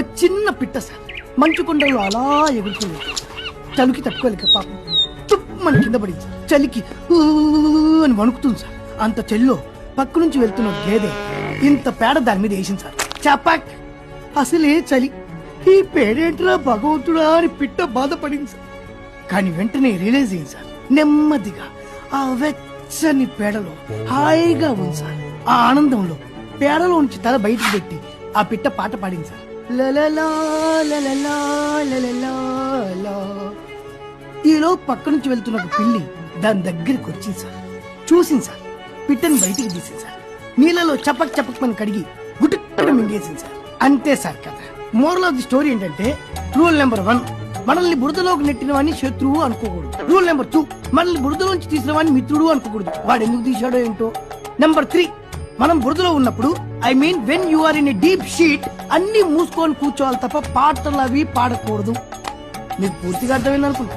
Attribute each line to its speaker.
Speaker 1: ఓ చిన్న పిట్ట సార్ మంచు కొండల్లో అలా ఎగురుతుంది. చలికి తట్టుకోలేక పాపం మన కింద పడింది. చలికి ఊ అని వణుకుతుంది సార్. అంత చలిలో పక్క నుంచి వెళ్తున్న గేదె ఇంత పేడ దాని మీద వేసింది సార్. చపాక్ అసలే చలి, ఈ పేడేంట్రా భగవంతుడా అని పిట్ట బాధపడింది సార్. కానీ వెంటనే రియలైజ్ అయింది సార్. నెమ్మదిగా ఆ వెచ్చని పేడలో హాయిగా ఉంది సార్. ఆ ఆనందంలో పేడలో నుంచి తల బయటికి పెట్టి ఆ పిట్ట పాట పాడింది సార్. లలలా లలలా లలలా లా. ఈలో పక్క నుంచి వెళ్తున్న ఒక పిల్లి దాని దగ్గరికి వచ్చింది సార్. చూసింది సార్. పిట్టని బయటికి తీసింది సార్. నీళ్ళలో చపక్ చపక్ అని కడిగి గుట్టుగా మింగేసింది సార్. అంతే సార్ కథ. మోరల్ ఆఫ్ ది స్టోరీ ఏంటంటే, రూల్ నెంబర్ 1, మనల్ని బురదలోకి నెట్టిన వాడిని శత్రువు అనుకోకూడదు. రూల్ నెంబర్ 2, మనల్ని బురదలోంచి తీసిన వాడిని మిత్రుడు అనుకోకూడదు. వాడు ఎందుకు తీశాడో ఏంటో. నెంబర్ 3, మనం బురదలో ఉన్నప్పుడు, I mean when you are in a deep shit, అన్ని మూసుకొని కూర్చోవాలి తప్ప పాటలు అవి పాడకూడదు. మీకు పూర్తిగా అర్థమైంది అనుకుంటా.